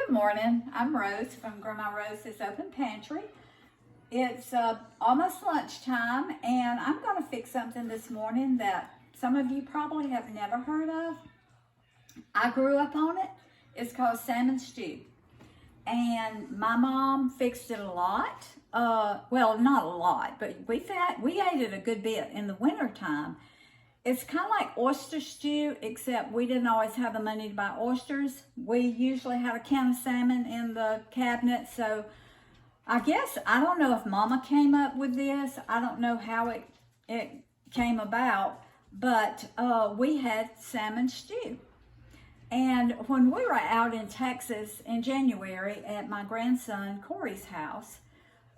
Good morning. I'm Rose from Grandma Rose's Open Pantry. It's almost lunchtime, and I'm going to fix something this morning that some of you probably have never heard of. I grew up on it. It's called salmon stew, and my mom fixed it a lot. Well, not a lot, but we ate it a good bit in the winter time. It's kind of like oyster stew, except we didn't always have the money to buy oysters. We usually had a can of salmon in the cabinet, so I guess, I don't know if Mama came up with this. I don't know how it came about, but we had salmon stew. And when we were out in Texas in January at my grandson Corey's house,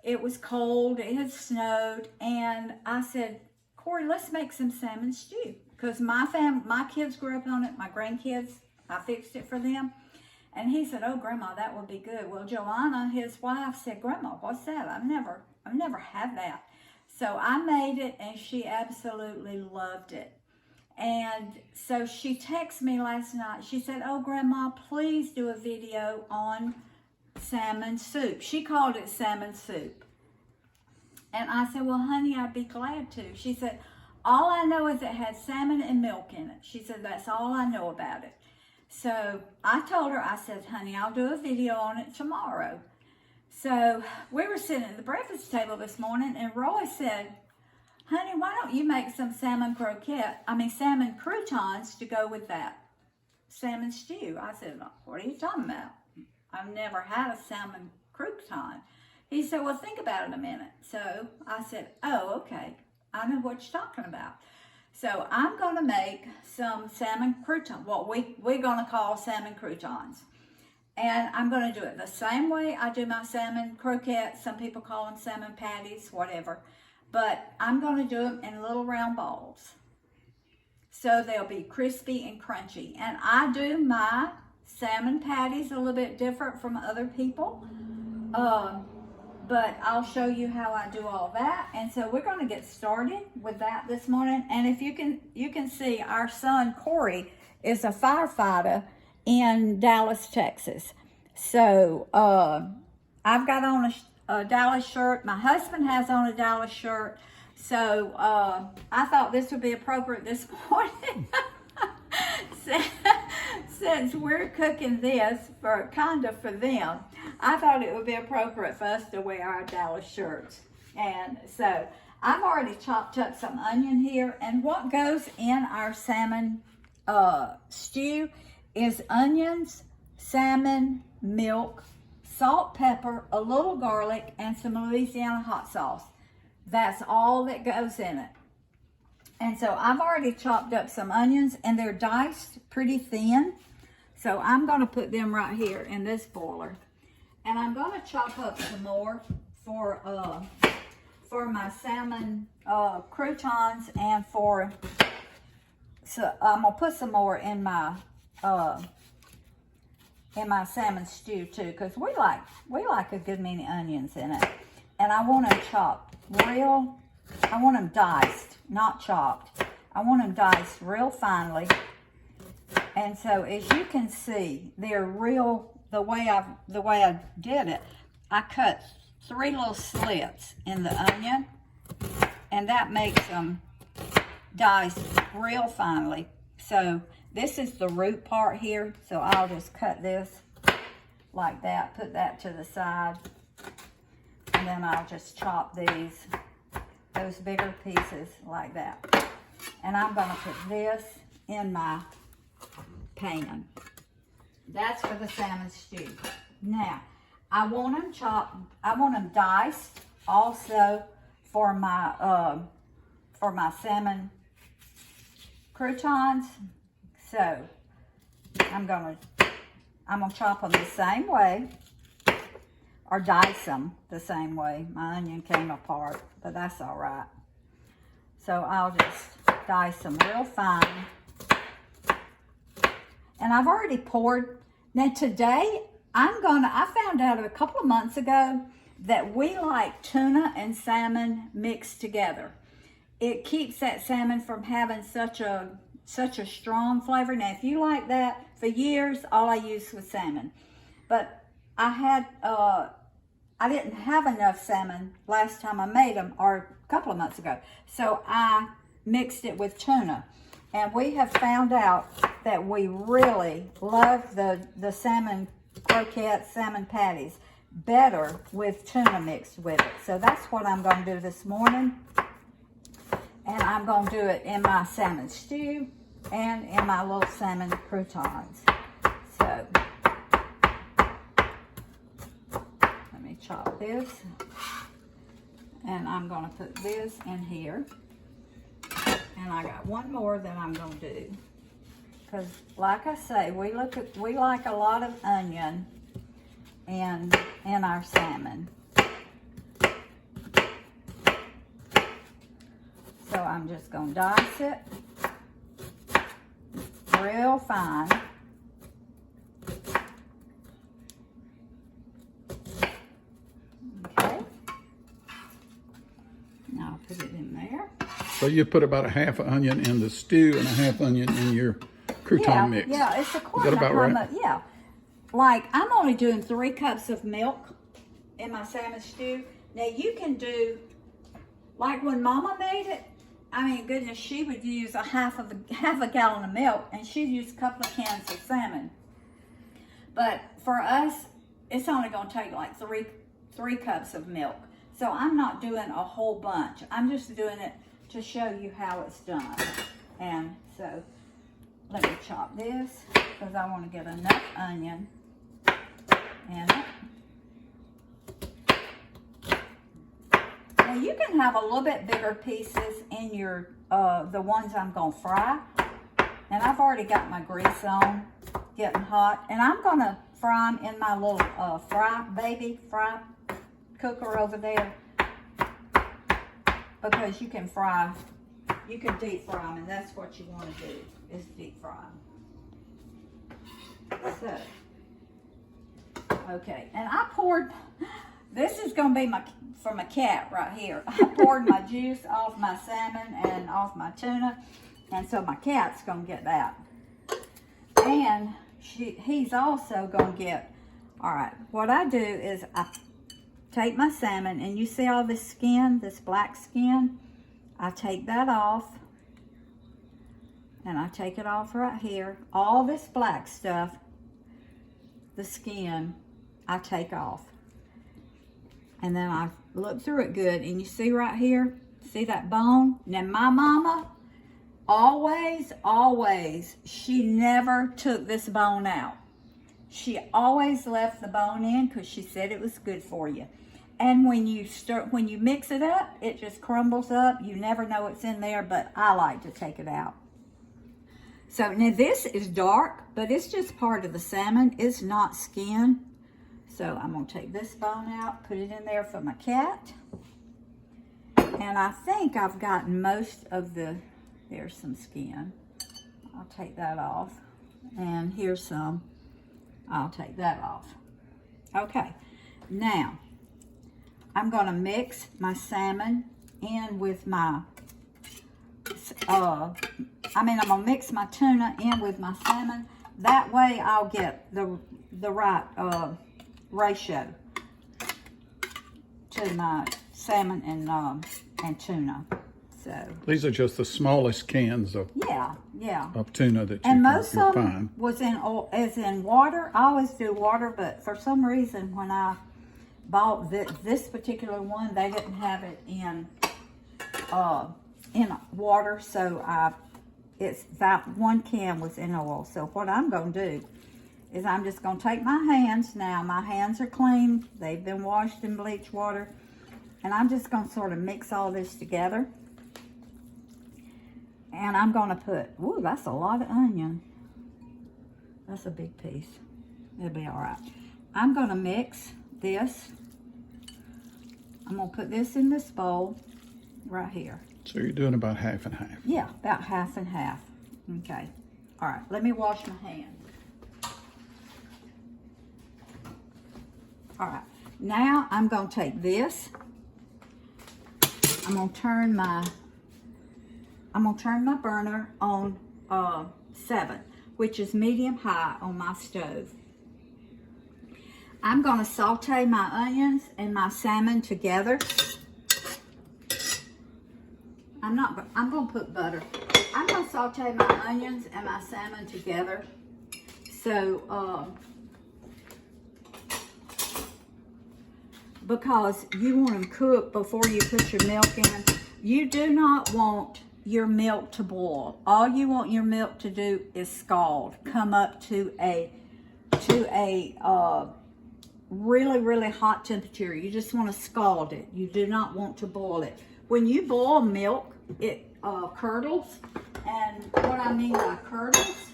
it was cold, it had snowed, and I said, Corey, let's make some salmon stew. Because my kids grew up on it, my grandkids, I fixed it for them. And he said, oh, Grandma, that would be good. Well, Joanna, his wife, said, Grandma, what's that? I've never had that. So I made it, and she absolutely loved it. And so she texted me last night. She said, oh, Grandma, please do a video on salmon soup. She called it salmon soup. And I said, well, honey, I'd be glad to. She said, all I know is it had salmon and milk in it. She said, that's all I know about it. So I told her, I said, honey, I'll do a video on it tomorrow. So we were sitting at the breakfast table this morning, and Roy said, honey, why don't you make some salmon croutons to go with that salmon stew? I said, what are you talking about? I've never had a salmon crouton. He said, well, think about it a minute. So I said, oh, okay. I know what you're talking about. So I'm going to make some salmon croutons, what we're going to call salmon croutons. And I'm going to do it the same way I do my salmon croquettes. Some people call them salmon patties, whatever. But I'm going to do them in little round balls, so they'll be crispy and crunchy. And I do my salmon patties a little bit different from other people. But I'll show you how I do all that. And so we're going to get started with that this morning. And if you can see, our son Corey is a firefighter in Dallas, Texas. So I've got on a Dallas shirt. My husband has on a Dallas shirt. So I thought this would be appropriate this morning. Since we're cooking this for them, I thought it would be appropriate for us to wear our Dallas shirts. And so I've already chopped up some onion here. And what goes in our salmon stew is onions, salmon, milk, salt, pepper, a little garlic, and some Louisiana hot sauce. That's all that goes in it. And so I've already chopped up some onions, and they're diced pretty thin. So I'm going to put them right here in this boiler. And I'm going to chop up some more for my salmon croutons, and so I'm going to put some more in my salmon stew too, because we like a good many onions in it. And I want them chopped I want them diced, not chopped. I want them diced real finely. And so as you can see, they're real, the way I did it, I cut 3 little slits in the onion, and that makes them diced real finely. So this is the root part here, so I'll just cut this like that, put that to the side, and then I'll just chop those bigger pieces like that. And I'm going to put this in my pan. That's for the salmon stew. Now, I want them chopped, I want them diced also for my salmon croutons. So I'm gonna chop them the same way, or dice them the same way. My onion came apart, but that's all right. So I'll just dice them real fine. And I've already poured. Now today, I found out a couple of months ago that we like tuna and salmon mixed together. It keeps that salmon from having such a strong flavor. Now, if you like that, for years, all I used was salmon. but I didn't have enough salmon last time I made them, or a couple of months ago. So I mixed it with tuna. And we have found out that we really love the salmon croquettes, salmon patties, better with tuna mixed with it. So that's what I'm going to do this morning. And I'm going to do it in my salmon stew and in my little salmon croutons. So let me chop this. And I'm going to put this in here. And I got one more that I'm going to do. Because like I say, we like a lot of onion in our salmon. So I'm just going to dice it real fine. Okay. Now I'll put it in there. So you put about a half an onion in the stew and a half onion in your crouton mix. Yeah, it's a quarter. Is that about right? Yeah. Like, I'm only doing 3 cups of milk in my salmon stew. Now, you can do, like when Mama made it, I mean, goodness, she would use half a gallon of milk, and she'd use a couple of cans of salmon. But for us, it's only going to take like three cups of milk. So I'm not doing a whole bunch. I'm just doing it to show you how it's done. And so let me chop this because I want to get enough onion in it. Now you can have a little bit bigger pieces in your the ones I'm going to fry. And I've already got my grease on, getting hot. And I'm going to fry them in my little fry cooker over there. Because you can deep fry them, and that's what you want to do, is deep fry them. So, okay, and I poured, this is going to be for my cat right here. I poured my juice off my salmon and off my tuna, and so my cat's going to get that. And he's also going to get, all right, what I do is I take my salmon, and you see all this skin, this black skin? I take that off, and I take it off right here. All this black stuff, the skin, I take off. And then I look through it good, and you see right here, see that bone? Now my mama, always, she never took this bone out. She always left the bone in because she said it was good for you. And when you mix it up, it just crumbles up. You never know what's in there, but I like to take it out. So now this is dark, but it's just part of the salmon. It's not skin. So I'm going to take this bone out, put it in there for my cat. And I think I've gotten most of there's some skin. I'll take that off. And here's some. I'll take that off. Okay, now I'm going to mix my salmon in with my, I'm going to mix my tuna in with my salmon. That way I'll get the right ratio to my salmon and tuna. So these are just the smallest cans of of tuna that you and most can of them find. Was in water. I always do water, but for some reason when I bought this particular one, they didn't have it in water, so it's that one can was in oil. So what I'm going to do is I'm just going to take my hands now. My hands are clean. They've been washed in bleach water. And I'm just going to sort of mix all this together. And I'm going to put, ooh, that's a lot of onion. That's a big piece. It'll be all right. I'm going to mix this. I'm going to put this in this bowl right here. So you're doing about half and half. Yeah, about half and half. Okay. All right, let me wash my hands. All right, now I'm going to take this. I'm going to turn my burner on 7, which is medium high on my stove. I'm gonna saute my onions and my salmon together. I'm gonna put butter. I'm gonna saute my onions and my salmon together. So, because you want them cooked before you put your milk in. You do not want your milk to boil. All you want your milk to do is scald, come up to a really, really hot temperature. You just want to scald it. You do not want to boil it. When you boil milk, it curdles, and what I mean by curdles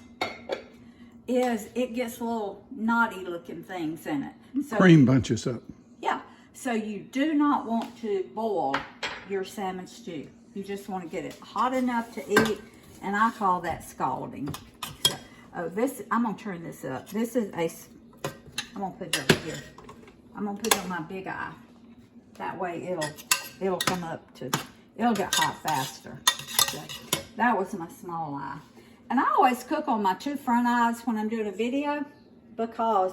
is it gets little knotty looking things in it. So, cream bunches up. yeah, so you do not want to boil your salmon stew. You just want to get it hot enough to eat, and I call that scalding. So, I'm gonna turn this up. This is I'm gonna put it over here. I'm gonna put it on my big eye. That way it'll come up to, it'll get hot faster. So, that was my small eye. And I always cook on my 2 front eyes when I'm doing a video, because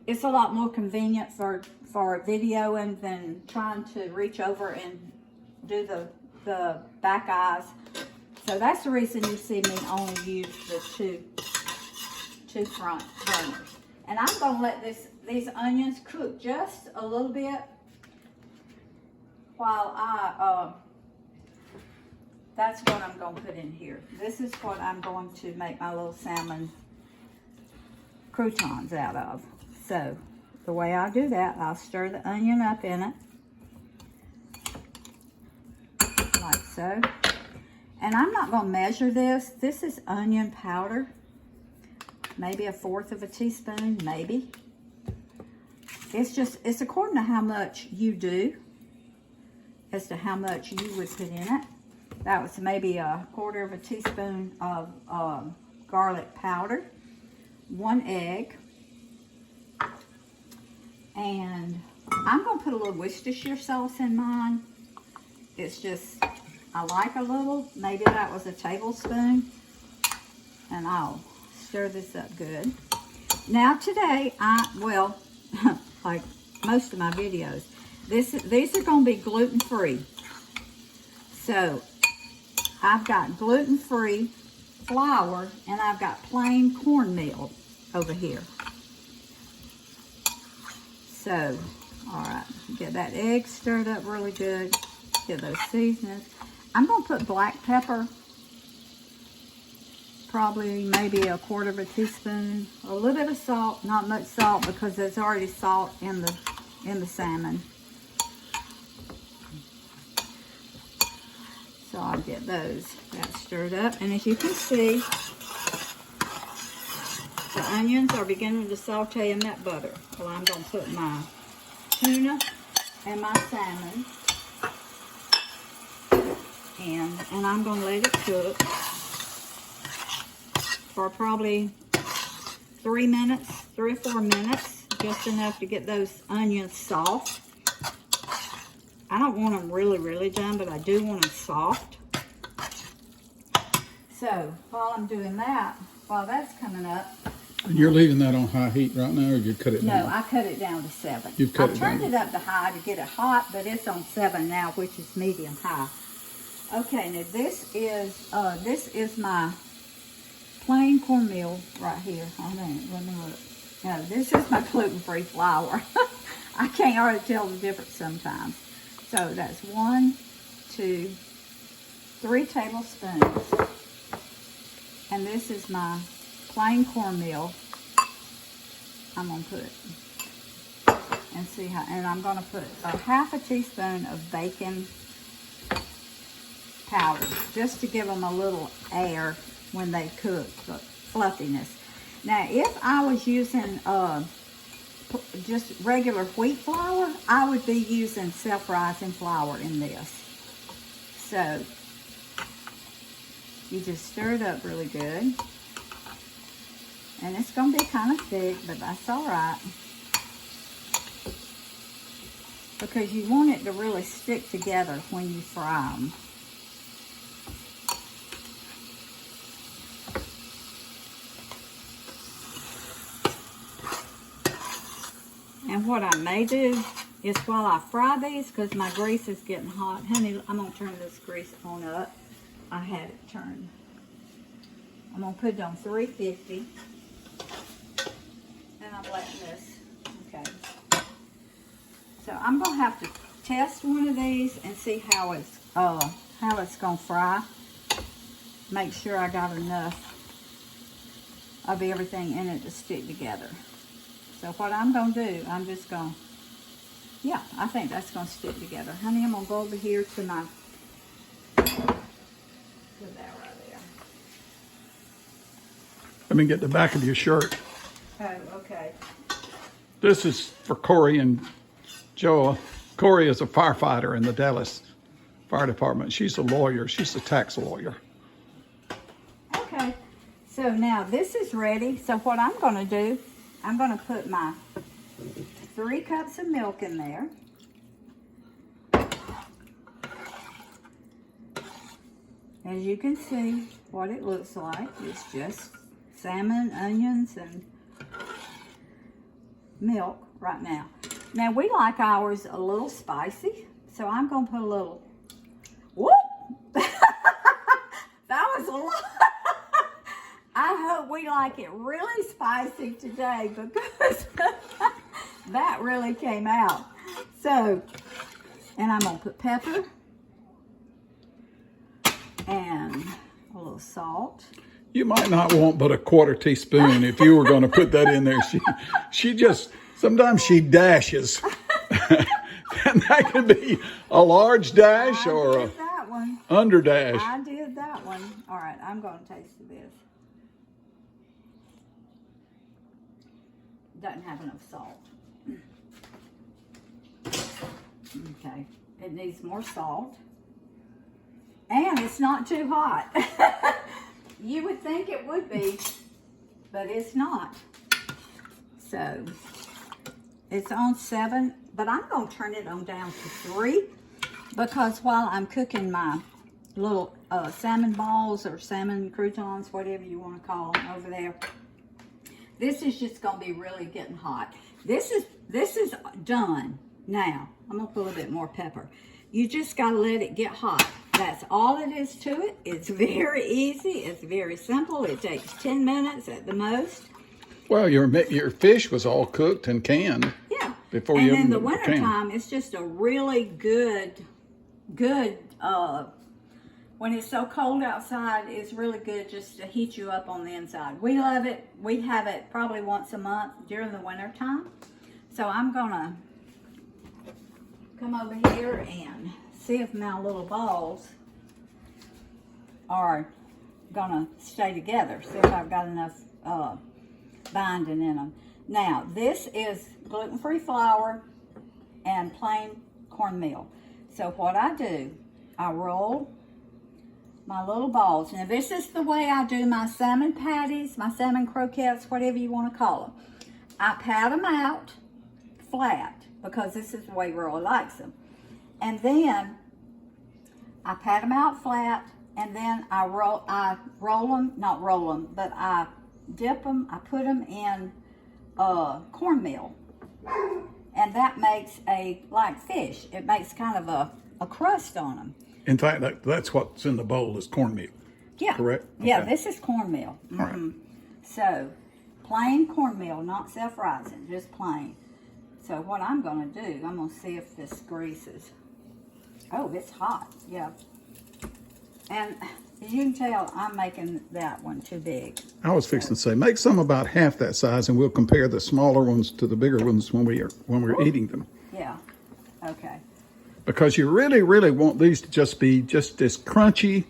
it's a lot more convenient for videoing than trying to reach over and do the back eyes. So that's the reason you see me only use the two front burners. And I'm gonna let these onions cook just a little bit while that's what I'm gonna put in here. This is what I'm going to make my little salmon croutons out of. So the way I do that, I'll stir the onion up in it, like so. And I'm not gonna measure this. This is onion powder. Maybe 1/4 of a teaspoon, maybe. It's according to how much you do, as to how much you would put in it. That was maybe 1/4 of a teaspoon of garlic powder, 1 egg, and I'm gonna put a little Worcestershire sauce in mine. It's just, I like a little, maybe that was a tablespoon, and I'll stir this up good. Now today, like most of my videos, these are gonna be gluten-free. So I've got gluten-free flour, and I've got plain cornmeal over here. So, all right, get that egg stirred up really good. Get those seasonings. I'm gonna put black pepper, probably maybe 1/4 of a teaspoon. A little bit of salt, not much salt, because there's already salt in the salmon. So I'll get that stirred up. And as you can see, the onions are beginning to saute in that butter. Well, I'm going to put my tuna and my salmon in, and I'm going to let it cook for probably 3 or 4 minutes, just enough to get those onions soft. I don't want them really, really done, but I do want them soft. So while I'm doing that, while that's coming up. And you're leaving that on high heat right now, or you cut it down? No, I cut it down to 7. You've cut it down. I turned it up to high to get it hot, but it's on 7 now, which is medium high. Okay, now this is my plain cornmeal right here. Oh man, let me look. No, this is my gluten-free flour. I can't hardly tell the difference sometimes. So that's 1, 2, 3 tablespoons. And this is my plain cornmeal. I'm gonna put and see how, and I'm gonna put a 1/2 teaspoon of bacon powder, just to give them a little air when they cook, the fluffiness. Now, if I was using just regular wheat flour, I would be using self-rising flour in this. So you just stir it up really good. And it's going to be kind of thick, but that's all right, because you want it to really stick together when you fry them. And what I may do is while I fry these, because my grease is getting hot, honey, I'm going to turn this grease on up. I had it turned. I'm going to put it on 350. And I'm letting this, okay. So I'm going to have to test one of these and see how it's going to fry. Make sure I got enough of everything in it to stick together. So what I'm going to do, I'm just going to, yeah, I think that's going to stick together. Honey, I'm going to go over here to my, put that right there. Let me get the back of your shirt. Oh, okay. This is for Corey and Joa. Corey is a firefighter in the Dallas Fire Department. She's a lawyer. She's a tax lawyer. Okay. So now this is ready. So what I'm going to do, I'm going to put my 3 cups of milk in there. As you can see, what it looks like is just salmon, onions, and milk right now. Now we like ours a little spicy, so I'm going to put a little, whoop! That was a lot. I hope we like it really spicy today because that really came out. So, and I'm going to put pepper and a little salt. You might not want but a 1/4 teaspoon if you were going to put that in there. She just, sometimes she dashes. And that could be a large dash or a under dash. I did that one. All right, I'm going to taste this. Doesn't have enough salt. Okay, it needs more salt. And it's not too hot. You would think it would be, but it's not. So, it's on 7, but I'm going to turn it on down to 3 because while I'm cooking my little salmon balls or salmon croutons, whatever you want to call them over there, this is just going to be really getting hot. This is done. Now, I'm going to put a little bit more pepper. You just got to let it get hot. That's all it is to it. It's very easy. It's very simple. It takes 10 minutes at the most. Well, your fish was all cooked and canned. Yeah. Before and you in the opened the can. wintertime, it's just a really good, when it's so cold outside, it's really good just to heat you up on the inside. We love it. We have it probably once a month during the wintertime. So I'm going to come over here and see if my little balls are going to stay together. See if I've got enough binding in them. Now, this is gluten-free flour and plain cornmeal. So what I do, I roll my little balls. Now, this is the way I do my salmon patties, my salmon croquettes, whatever you want to call them. I pat them out flat because this is the way Roy likes them. And then I pat them out flat, and then I dip them, I put them in cornmeal. And that makes like fish. It makes kind of a crust on them. In fact, that's what's in the bowl is cornmeal. Yeah. Correct? Yeah, Okay. this is cornmeal. Mm-hmm. All right. So, plain cornmeal, not self-rising, just plain. So what I'm going to do, I'm going to see if this greases. Oh, it's hot, yeah. And as you can tell, I'm making that one too big. I was fixing to say, make some about half that size, and we'll compare the smaller ones to the bigger ones when we're eating them. Yeah. Okay. Because you really, really want these to just be just as crunchy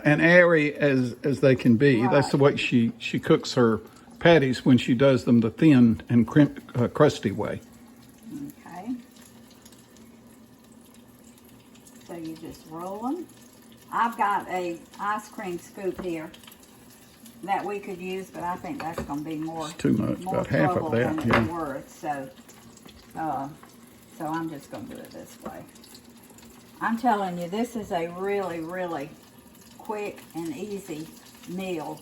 and airy as they can be. Right. That's the way she cooks her patties when she does them the thin and crusty way. Okay. So you just roll them. I've got a ice cream scoop here that we could use, but I think that's going to be more. It's too much, more about half of that. than it's worth. So I'm just going to do it this way. I'm telling you, this is a really, really quick and easy meal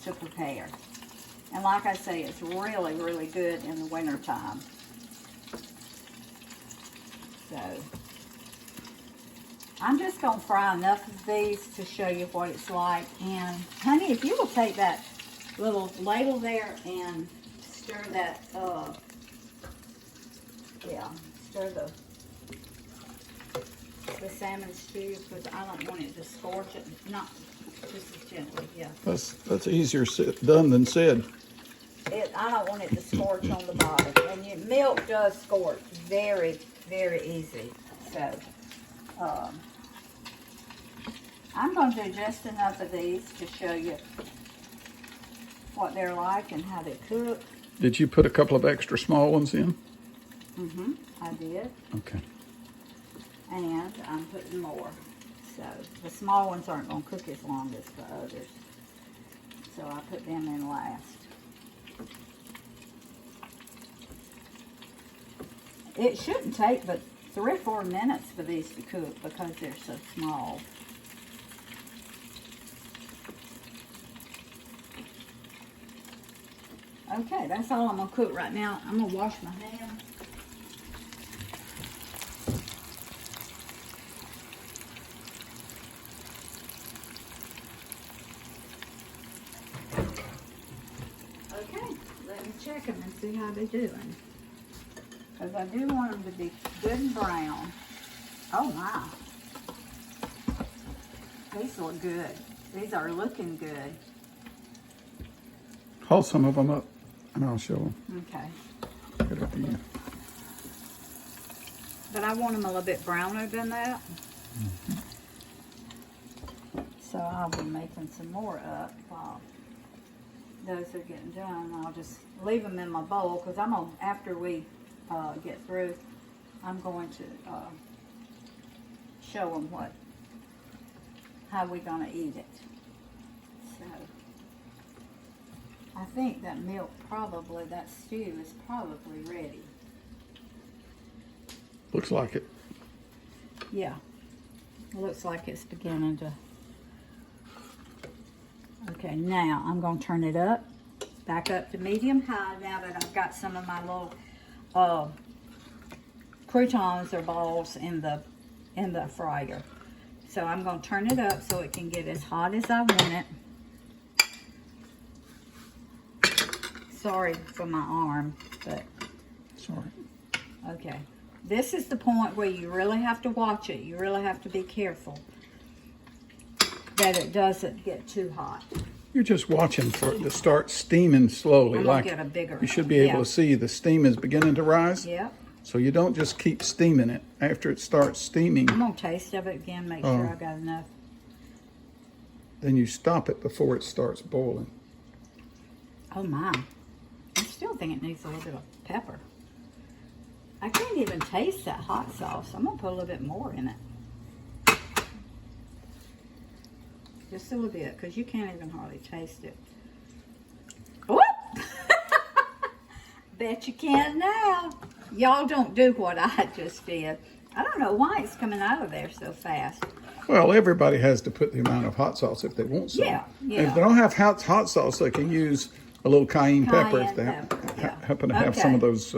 to prepare. And like I say, it's really, really good in the wintertime. So I'm just going to fry enough of these to show you what it's like. And honey, if you will take that little ladle there and stir that, stir the salmon stew, because I don't want it to scorch it. Not just as gently, yeah. That's easier done than said. I don't want it to scorch on the bottom. And milk does scorch very, very easy. So, I'm going to do just enough of these to show you what they're like and how they cook. Did you put a couple of extra small ones in? Mm-hmm, I did. Okay. And I'm putting more. So the small ones aren't going to cook as long as the others. So I put them in last. It shouldn't take but 3 or 4 minutes for these to cook because they're so small. Okay, that's all I'm going to cook right now. I'm going to wash my hands. Okay, let me check them and see how they're doing. Because I do want them to be good and brown. Oh my. These look good. These are looking good. Haul some of them up and I'll show them. Okay. Good up to you. But I want them a little bit browner than that. Mm-hmm. So I'll be making some more up while those are getting done. I'll just leave them in my bowl because I'm going to, after we get through, I'm going to show them how we're going to eat it. So I think that milk that stew is probably ready. Looks like it. Yeah, it looks like it's beginning to. Okay, now I'm going to turn it up, back up to medium high now that I've got some of my little croutons or balls in the fryer. So I'm going to turn it up so it can get as hot as I want it. Sorry for my arm, but Sorry. okay. This is the point where you really have to watch it. You really have to be careful that it doesn't get too hot. You're just watching for it to start steaming slowly. I'm like gonna get a bigger. You should be able to see the steam is beginning to rise. Yep. So you don't just keep steaming it. After it starts steaming, I'm gonna taste of it again, make sure I got enough. then you stop it before it starts boiling. Oh my. I still think it needs a little bit of pepper. I can't even taste that hot sauce. I'm gonna put a little bit more in it. Just a little bit, because you can't even hardly taste it. Whoop! Bet you can now. Y'all don't do what I just did. I don't know why it's coming out of there so fast. Well, everybody has to put the amount of hot sauce if they want some. Yeah, yeah. And if they don't have hot sauce, they can use a little cayenne pepper if they happen to have some of those.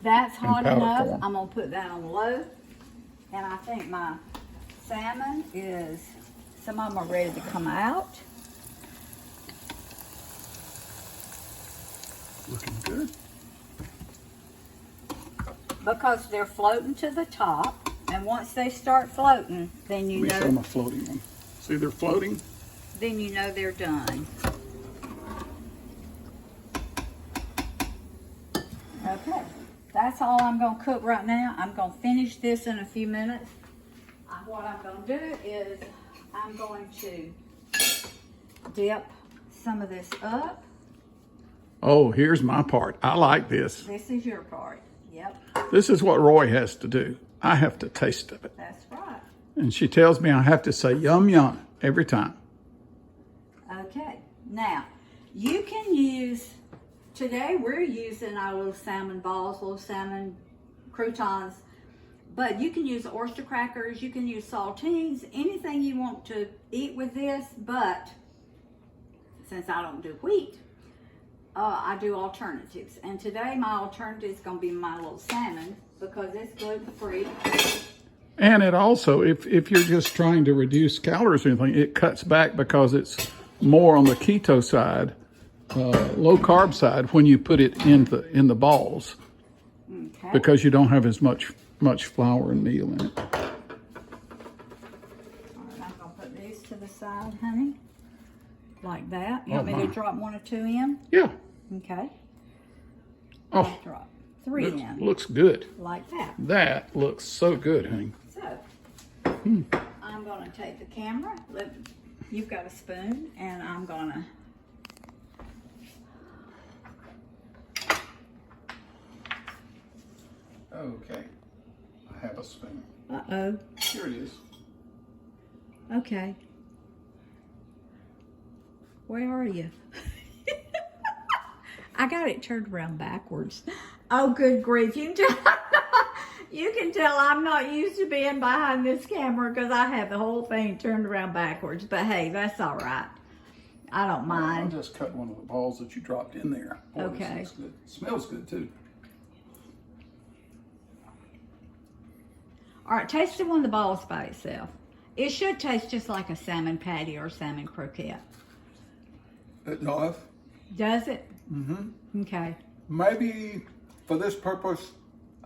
That's hot powder enough. form. I'm going to put that on low. And I think my salmon is, some of them are ready to come out. Looking good. Because they're floating to the top. And once they start floating, then you Let me show know, my floating one. See, they're floating. then you know they're done. Okay, that's all I'm going to cook right now. I'm going to finish this in a few minutes. What I'm going to do is I'm going to dip some of this up. Oh, here's my part. I like this. This is your part. Yep, This is what Roy has to do. I have to taste of it. that's right. And she tells me I have to say yum yum every time. Okay, now you can use, today we're using our little salmon balls, little salmon croutons, but you can use oyster crackers, you can use saltines, anything you want to eat with this, but since I don't do wheat, I do alternatives. And today my alternative is going to be my little salmon because it's gluten-free. And it also, if you're just trying to reduce calories or anything, it cuts back because it's more on the keto side, low carb side when you put it in the balls, Okay. because you don't have as much flour and meal in it. All right, I'm going to put these to the side, honey. Like that. You want me to drop 1 or 2 in? Yeah. Okay. Oh, I'll drop 3 in. looks good. Like that. That looks so good, honey. So, I'm going to take the camera. You've got a spoon, and I'm going to... Okay. I have a spoon. Uh-oh. Here it is. Okay. Where are you? I got it turned around backwards. Oh, good grief. You can tell I'm not used to being behind this camera because I have the whole thing turned around backwards. But hey, that's all right. I don't mind. I'll just cut one of the balls that you dropped in there. Boy, Okay. This looks good. It smells good too. All right, taste the one of the balls by itself. It should taste just like a salmon patty or salmon croquette. It does. Does it? Mm-hmm. Okay. Maybe for this purpose,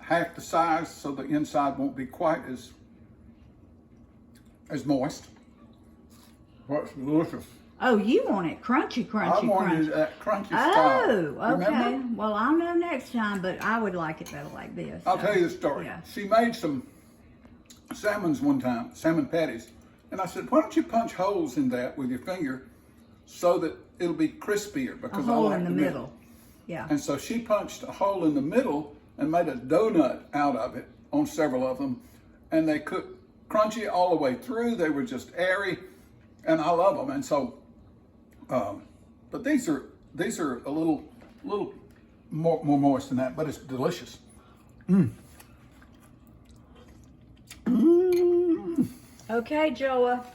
half the size so the inside won't be quite as moist. What's delicious. Oh, you want it crunchy, crunchy, I wanted crunchy. that crunchy style. Oh, okay. Remember? Well, I'll know next time, but I would like it better like this. I'll so, tell you the story. Yeah. She made some salmons one time, salmon patties. And I said, why don't you punch holes in that with your finger so that it'll be crispier? A Because hole I like in the middle. Yeah. And so she punched a hole in the middle and made a donut out of it on several of them. And they cooked crunchy all the way through. They were just airy, and I love them. And so, but these are a little more moist than that, but it's delicious. Okay, Joa.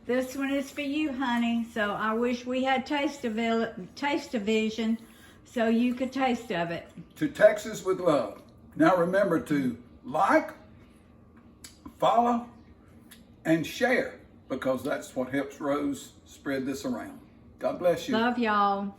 This one is for you, honey. So I wish we had taste-o-vision so you could taste of it. To Texas with love. Now remember to like, follow, and share, because that's what helps Rose spread this around. God bless you. Love y'all.